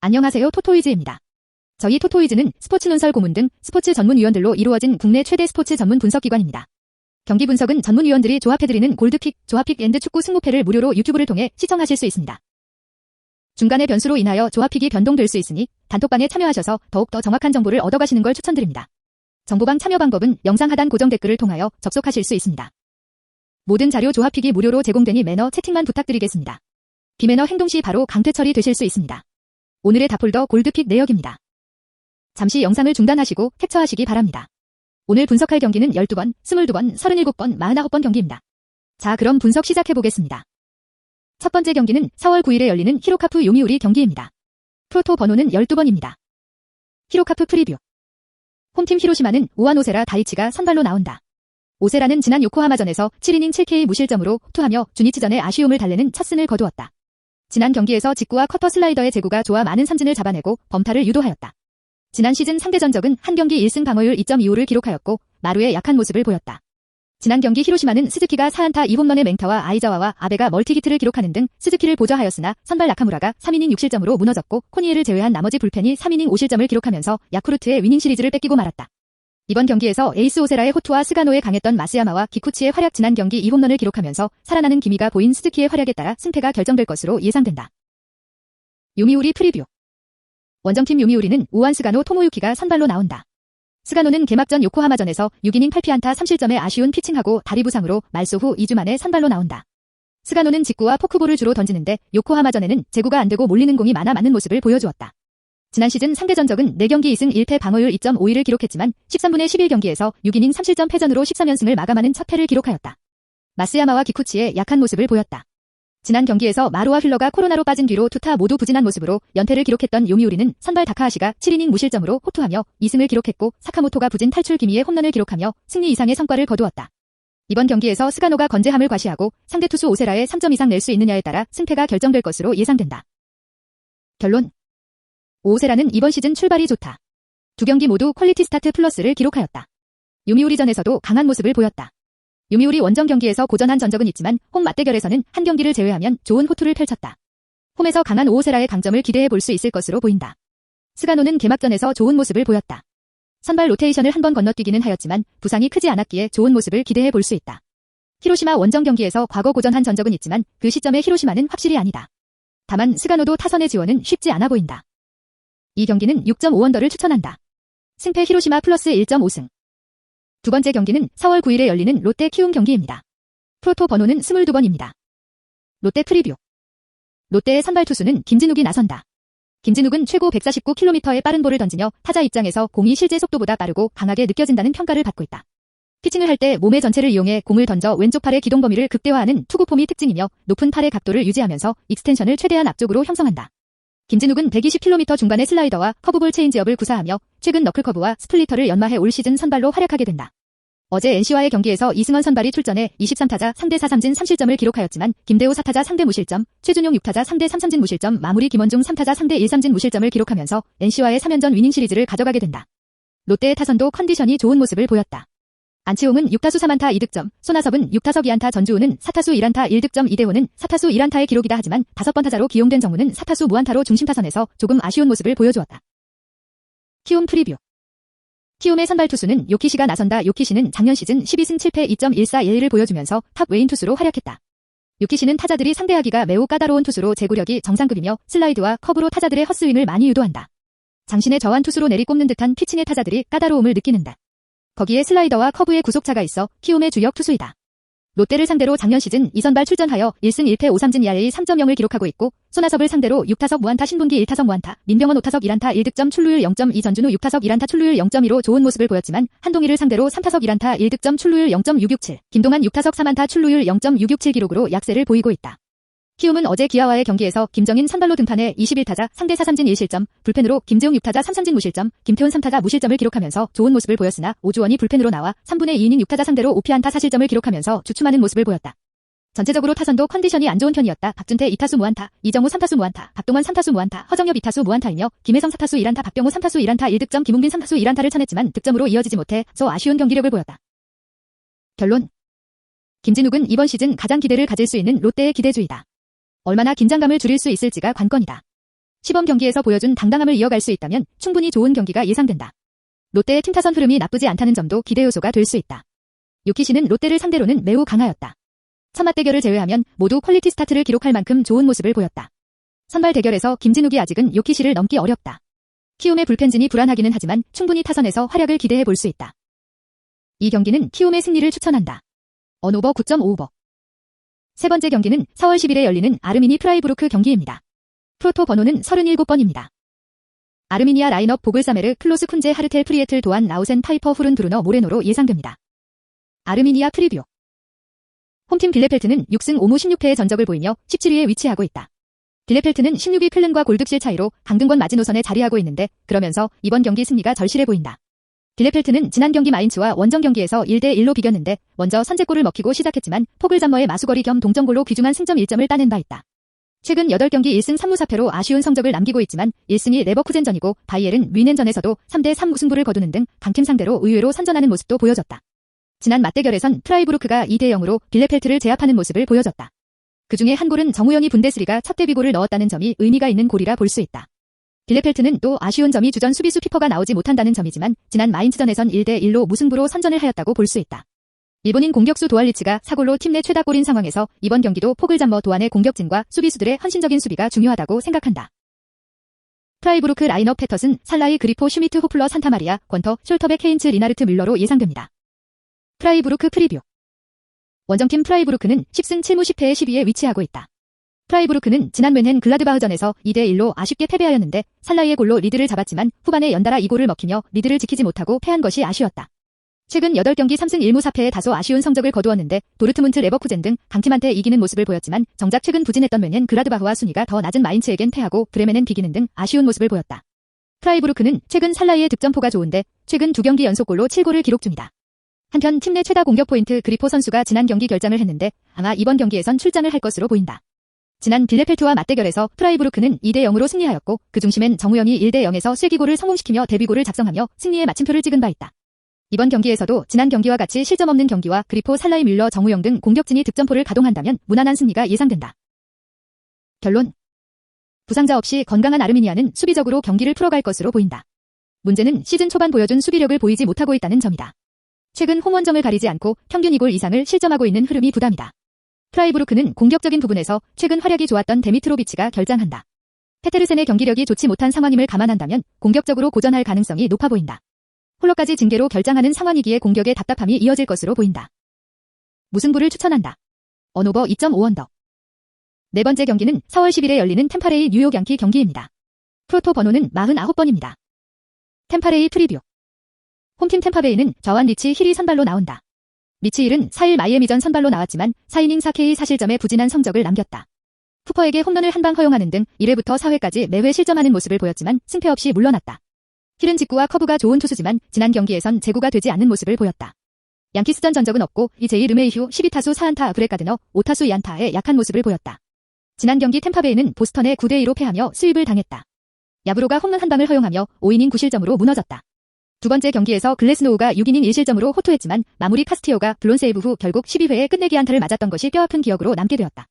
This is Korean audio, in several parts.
안녕하세요, 토토이즈입니다. 저희 토토이즈는 스포츠 논설 고문 등 스포츠 전문위원들로 이루어진 국내 최대 스포츠 전문 분석기관입니다. 경기 분석은 전문위원들이 조합해드리는 골드픽, 조합픽 앤드 축구 승무패를 무료로 유튜브를 통해 시청하실 수 있습니다. 중간의 변수로 인하여 조합픽이 변동될 수 있으니 단톡방에 참여하셔서 더욱더 정확한 정보를 얻어가시는 걸 추천드립니다. 정보방 참여 방법은 영상 하단 고정 댓글을 통하여 접속하실 수 있습니다. 모든 자료 조합픽이 무료로 제공되니 매너 채팅만 부탁드리겠습니다. 비매너 행동 시 바로 강퇴 처리되실 수 있습니다. 오늘의 다폴더 골드픽 내역입니다. 잠시 영상을 중단하시고 캡처하시기 바랍니다. 오늘 분석할 경기는 12번, 22번, 37번, 49번 경기입니다. 자, 그럼 분석 시작해보겠습니다. 첫 번째 경기는 4월 9일에 열리는 히로카프 요미우리 경기입니다. 프로토 번호는 12번입니다. 히로카프 프리뷰. 홈팀 히로시마는 우완 오세라 다이치가 선발로 나온다. 오세라는 지난 요코하마전에서 7이닝 7K 무실점으로 투하며 주니치전의 아쉬움을 달래는 첫 승을 거두었다. 지난 경기에서 직구와 커터 슬라이더의 제구가 좋아 많은 삼진을 잡아내고 범타를 유도하였다. 지난 시즌 상대 전적은 한 경기 1승 방어율 2.25를 기록하였고 마루의 약한 모습을 보였다. 지난 경기 히로시마는 스즈키가 4안타 2홈런의 맹타와 아이자와와 아베가 멀티히트를 기록하는 등 스즈키를 보좌하였으나 선발 나카무라가 3이닝 6실점으로 무너졌고 코니에를 제외한 나머지 불펜이 3이닝 5실점을 기록하면서 야쿠르트의 위닝 시리즈를 뺏기고 말았다. 이번 경기에서 에이스 오세라의 호투와 스가노에 강했던 마스야마와 기쿠치의 활약 지난 경기 2홈런을 기록하면서 살아나는 기미가 보인 스즈키의 활약에 따라 승패가 결정될 것으로 예상된다. 요미우리 프리뷰. 원정팀 요미우리는 우완 스가노 토모유키가 선발로 나온다. 스가노는 개막전 요코하마전에서 6이닝 8피안타 3실점의 아쉬운 피칭하고 다리 부상으로 말소 후 2주 만에 선발로 나온다. 스가노는 직구와 포크볼을 주로 던지는데 요코하마전에는 제구가 안되고 몰리는 공이 많아 맞는 모습을 보여주었다. 지난 시즌 상대 전적은 4경기 2승 1패 방어율 2.52를 기록했지만 13분의 11경기에서 6이닝 3실점 패전으로 13연승을 마감하는 첫 패를 기록하였다. 마스야마와 기쿠치의 약한 모습을 보였다. 지난 경기에서 마루와 휠러가 코로나로 빠진 뒤로 투타 모두 부진한 모습으로 연패를 기록했던 요미우리는 선발 다카하시가 7이닝 무실점으로 호투하며 2승을 기록했고 사카모토가 부진 탈출 기미의 홈런을 기록하며 승리 이상의 성과를 거두었다. 이번 경기에서 스가노가 건재함을 과시하고 상대 투수 오세라에 3점 이상 낼 수 있느냐에 따라 승패가 결정될 것으로 예상된다. 결론. 오세라는 이번 시즌 출발이 좋다. 두 경기 모두 퀄리티 스타트 플러스를 기록하였다. 요미우리전에서도 강한 모습을 보였다. 요미우리 원정 경기에서 고전한 전적은 있지만 홈 맞대결에서는 한 경기를 제외하면 좋은 호투를 펼쳤다. 홈에서 강한 오세라의 강점을 기대해 볼 수 있을 것으로 보인다. 스가노는 개막전에서 좋은 모습을 보였다. 선발 로테이션을 한 번 건너뛰기는 하였지만 부상이 크지 않았기에 좋은 모습을 기대해 볼 수 있다. 히로시마 원정 경기에서 과거 고전한 전적은 있지만 그 시점의 히로시마는 확실히 아니다. 다만 스가노도 타선의 지원은 쉽지 않아 보인다. 이 경기는 6.5언더를 추천한다. 승패 히로시마 플러스 1.5승. 두 번째 경기는 4월 9일에 열리는 롯데 키움 경기입니다. 프로토 번호는 22번입니다. 롯데 프리뷰. 롯데의 선발 투수는 김진욱이 나선다. 김진욱은 최고 149km의 빠른 볼을 던지며 타자 입장에서 공이 실제 속도보다 빠르고 강하게 느껴진다는 평가를 받고 있다. 피칭을 할 때 몸의 전체를 이용해 공을 던져 왼쪽 팔의 기동 범위를 극대화하는 투구 폼이 특징이며 높은 팔의 각도를 유지하면서 익스텐션을 최대한 앞쪽으로 형성한다. 김진욱은 120km 중반의 슬라이더와 커브볼 체인지업을 구사하며 최근 너클커브와 스플리터를 연마해 올 시즌 선발로 활약하게 된다. 어제 NC와의 경기에서 이승원 선발이 출전해 23타자 3대 4삼진 3실점을 기록하였지만 김대호 4타자 3대 무실점, 최준용 6타자 3대 3삼진 무실점, 마무리 김원중 3타자 3대 1삼진 무실점을 기록하면서 NC와의 3연전 위닝 시리즈를 가져가게 된다. 롯데의 타선도 컨디션이 좋은 모습을 보였다. 안치홍은 6타수 3안타 2득점, 손아섭은 6타석 2안타, 전주우는 4타수 1안타 1득점, 이대호는 4타수 1안타의 기록이다 하지만 5번 타자로 기용된 정우는 4타수 무안타로 중심 타선에서 조금 아쉬운 모습을 보여주었다. 키움 프리뷰. 키움의 선발 투수는 요키시가 나선다. 요키시는 작년 시즌 12승 7패 2.1412를 보여주면서 탑 외인 투수로 활약했다. 요키시는 타자들이 상대하기가 매우 까다로운 투수로 제구력이 정상급이며 슬라이드와 커브로 타자들의 헛스윙을 많이 유도한다. 장신의 저한 투수로 내리꼽는 듯한 피칭의 타자들이 까다로움을 느끼는다. 거기에 슬라이더와 커브의 구속차가 있어 키움의 주력 투수이다. 롯데를 상대로 작년 시즌 2선발 출전하여 1승 1패 5삼진 ERA 3.0을 기록하고 있고 손아섭을 상대로 6타석 무안타 신분기 1타석 무안타, 민병헌 5타석 1안타 1득점 출루율 0.2 전준우 6타석 1안타 출루율 0.2로 좋은 모습을 보였지만 한동희를 상대로 3타석 1안타 1득점 출루율 0.667, 김동환 6타석 3안타 출루율 0.667 기록으로 약세를 보이고 있다. 키움은 어제 기아와의 경기에서 김정인 선발로 등판해 21타자 상대 4삼진 1실점, 불펜으로 김재웅 6타자 3삼진 무실점, 김태훈 3타자 무실점을 기록하면서 좋은 모습을 보였으나 오주원이 불펜으로 나와 3분의 2이닝 6타자 상대로 5피안타 4실점을 기록하면서 주춤하는 모습을 보였다. 전체적으로 타선도 컨디션이 안 좋은 편이었다. 박준태 2타수 무안타, 이정우 3타수 무안타, 박동원 3타수 무안타, 허정엽 2타수 무안타이며 김혜성 4타수 1안타, 박병호 3타수 1안타 1득점, 김웅빈 3타수 1안타를 쳐냈지만 득점으로 이어지지 못해 저 아쉬운 경기력을 보였다. 결론. 김진욱은 이번 시즌 가장 기대를 가질 수 있는 롯데의 기대주이다. 얼마나 긴장감을 줄일 수 있을지가 관건이다. 시범 경기에서 보여준 당당함을 이어갈 수 있다면 충분히 좋은 경기가 예상된다. 롯데의 팀 타선 흐름이 나쁘지 않다는 점도 기대 요소가 될 수 있다. 요키시는 롯데를 상대로는 매우 강하였다. 첫 맞대결을 제외하면 모두 퀄리티 스타트를 기록할 만큼 좋은 모습을 보였다. 선발 대결에서 김진욱이 아직은 요키시를 넘기 어렵다. 키움의 불펜진이 불안하기는 하지만 충분히 타선에서 활약을 기대해 볼 수 있다. 이 경기는 키움의 승리를 추천한다. 언오버 9.5오버. 세 번째 경기는 4월 10일에 열리는 아르미니 프라이부르크 경기입니다. 프로토 번호는 37번입니다. 아르미니아 라인업 보글사메르, 클로스, 쿤제, 하르텔, 프리에틀, 도안, 라우센, 파이퍼, 후른, 브루너, 모레노로 예상됩니다. 아르미니아 프리뷰. 홈팀 빌레펠트는 6승 5무 16패의 전적을 보이며 17위에 위치하고 있다. 빌레펠트는 16위 필른과 골득실 차이로 강등권 마지노선에 자리하고 있는데 그러면서 이번 경기 승리가 절실해 보인다. 빌레펠트는 지난 경기 마인츠와 원정 경기에서 1대1로 비겼는데 먼저 선제골을 먹히고 시작했지만 포글잠머의 마수거리 겸 동점골로 귀중한 승점 1점을 따낸 바 있다. 최근 8경기 1승 3무 4패로 아쉬운 성적을 남기고 있지만 1승이 레버쿠젠전이고 바이에른 뮌헨전에서도 3대3 무승부를 거두는 등 강팀 상대로 의외로 선전하는 모습도 보여줬다. 지난 맞대결에선 프라이부르크가 2대0으로 빌레펠트를 제압하는 모습을 보여줬다. 그중에 한 골은 정우영이 분데스리가 첫 데뷔골을 넣었다는 점이 의미가 있는 골이라 볼 수 있다. 빌레펠트는 또 아쉬운 점이 주전 수비수 피퍼가 나오지 못한다는 점이지만 지난 마인츠전에선 1대1로 무승부로 선전을 하였다고 볼 수 있다. 일본인 공격수 도알리치가 사골로 팀 내 최다골인 상황에서 이번 경기도 포글잠머 도안의 공격진과 수비수들의 헌신적인 수비가 중요하다고 생각한다. 프라이부르크 라인업 패터슨, 살라이, 그리포, 슈미트, 호플러, 산타마리아, 권터, 숄터백, 헤인츠, 리나르트, 뮬러로 예상됩니다. 프라이부르크 프리뷰. 원정팀 프라이부르크는 10승 7무 10패의 10위에 위치하고 있다. 프라이부르크는 지난 뮌헨 글라드바흐전에서 2대1로 아쉽게 패배하였는데 살라이의 골로 리드를 잡았지만 후반에 연달아 2골을 먹히며 리드를 지키지 못하고 패한 것이 아쉬웠다. 최근 8경기 3승 1무 4패에 다소 아쉬운 성적을 거두었는데 도르트문트, 레버쿠젠 등 강팀한테 이기는 모습을 보였지만 정작 최근 부진했던 뮌헨 글라드바흐와 순위가 더 낮은 마인츠에겐 패하고 브레멘엔 비기는 등 아쉬운 모습을 보였다. 프라이부르크는 최근 살라이의 득점포가 좋은데 최근 2경기 연속골로 7골을 기록 중이다. 한편 팀 내 최다 공격 포인트 그리포 선수가 지난 경기 결장을 했는데 아마 이번 경기에선 출장을 할 것으로 보인다. 지난 빌레펠트와 맞대결에서 프라이부르크는 2대0으로 승리하였고 그 중심엔 정우영이 1대0에서 쐐기골을 성공시키며 데뷔골을 작성하며 승리의 마침표를 찍은 바 있다. 이번 경기에서도 지난 경기와 같이 실점 없는 경기와 그리포, 살라이, 뮬러, 정우영 등 공격진이 득점포를 가동한다면 무난한 승리가 예상된다. 결론. 부상자 없이 건강한 아르미니아는 수비적으로 경기를 풀어갈 것으로 보인다. 문제는 시즌 초반 보여준 수비력을 보이지 못하고 있다는 점이다. 최근 홈원정을 가리지 않고 평균 2골 이상을 실점하고 있는 흐름이 부담이다. 프라이부르크는 공격적인 부분에서 최근 활약이 좋았던 데미트로비치가 결장한다. 페테르센의 경기력이 좋지 못한 상황임을 감안한다면 공격적으로 고전할 가능성이 높아 보인다. 홀러까지 징계로 결장하는 상황이기에 공격의 답답함이 이어질 것으로 보인다. 무승부를 추천한다. 언오버 2.5언더. 네 번째 경기는 4월 10일에 열리는 템파레이 뉴욕 양키 경기입니다. 프로토 번호는 49번입니다. 템파레이 프리뷰. 홈팀 템파베이는 좌완 리치 힐이 선발로 나온다. 리치 힐은 4일 마이애미전 선발로 나왔지만 4이닝 4K 4실점의 부진한 성적을 남겼다. 쿠퍼에게 홈런을 한 방 허용하는 등 1회부터 4회까지 매회 실점하는 모습을 보였지만 승패 없이 물러났다. 힐은 직구와 커브가 좋은 투수지만 지난 경기에선 제구가 되지 않는 모습을 보였다. 양키스전 전적은 없고 이제이 르메이휴 12타수 4안타 브렛 가드너 5타수 2안타에 약한 모습을 보였다. 지난 경기 템파베이는 보스턴에 9대2로 패하며 스윕을 당했다. 야브로가 홈런 한 방을 허용하며 5이닝 9실점으로 무너졌다. 두 번째 경기에서 글래스노우가 6이닝 1실점으로 호투했지만 마무리 카스티오가 블론 세이브 후 결국 12회에 끝내기 안타를 맞았던 것이 뼈아픈 기억으로 남게 되었다.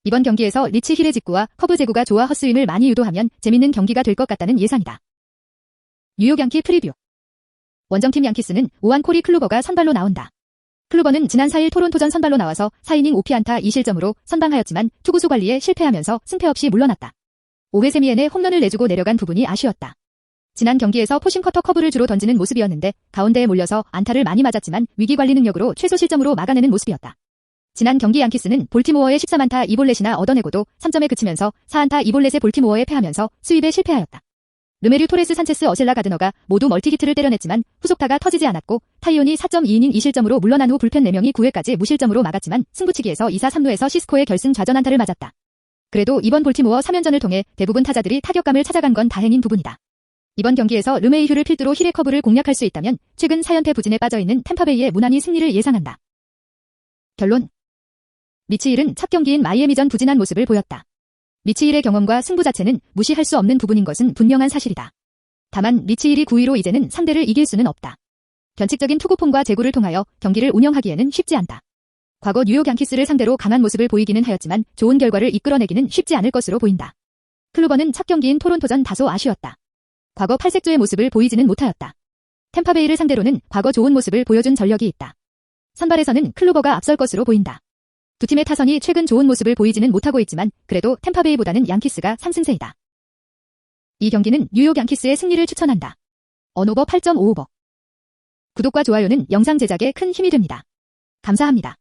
이번 경기에서 리치 힐의 직구와 커브 제구가 좋아 헛스윙을 많이 유도하면 재밌는 경기가 될 것 같다는 예상이다. 뉴욕 양키 프리뷰. 원정팀 양키스는 오한 코리 클루버가 선발로 나온다. 클루버는 지난 4일 토론토전 선발로 나와서 4이닝 5피안타 2실점으로 선방하였지만 투구수 관리에 실패하면서 승패 없이 물러났다. 5회 세미엔에 홈런을 내주고 내려간 부분이 아쉬웠다. 지난 경기에서 포심 커터 커브를 주로 던지는 모습이었는데 가운데에 몰려서 안타를 많이 맞았지만 위기 관리 능력으로 최소 실점으로 막아내는 모습이었다. 지난 경기 양키스는 볼티모어의 13안타 2볼넷이나 얻어내고도 3점에 그치면서 4안타 2볼넷의 볼티모어에 패하면서 스윕에 실패하였다. 르메류 토레스 산체스 어셀라 가드너가 모두 멀티히트를 때려냈지만 후속타가 터지지 않았고 타이온이 4.2이닝 2실점으로 물러난 후 불펜 4명이 9회까지 무실점으로 막았지만 승부치기에서 2사 3루에서 시스코의 결승 좌전 안타를 맞았다. 그래도 이번 볼티모어 3연전을 통해 대부분 타자들이 타격감을 찾아간 건 다행인 부분이다. 이번 경기에서 르메이휴를 필두로 힐의 커브를 공략할 수 있다면 최근 4연패 부진에 빠져있는 템파베이의 무난히 승리를 예상한다. 결론. 리치 힐은 첫 경기인 마이애미전 부진한 모습을 보였다. 리치 힐의 경험과 승부 자체는 무시할 수 없는 부분인 것은 분명한 사실이다. 다만 리치 힐이 9위로 이제는 상대를 이길 수는 없다. 변칙적인 투구폼과 제구를 통하여 경기를 운영하기에는 쉽지 않다. 과거 뉴욕 양키스를 상대로 강한 모습을 보이기는 하였지만 좋은 결과를 이끌어내기는 쉽지 않을 것으로 보인다. 클로버는 첫 경기인 토론토전 다소 아쉬웠다. 과거 팔색조의 모습을 보이지는 못하였다. 템파베이를 상대로는 과거 좋은 모습을 보여준 전력이 있다. 선발에서는 클로버가 앞설 것으로 보인다. 두 팀의 타선이 최근 좋은 모습을 보이지는 못하고 있지만 그래도 템파베이보다는 양키스가 상승세이다. 이 경기는 뉴욕 양키스의 승리를 추천한다. 언오버 8.5오버. 구독과 좋아요는 영상 제작에 큰 힘이 됩니다. 감사합니다.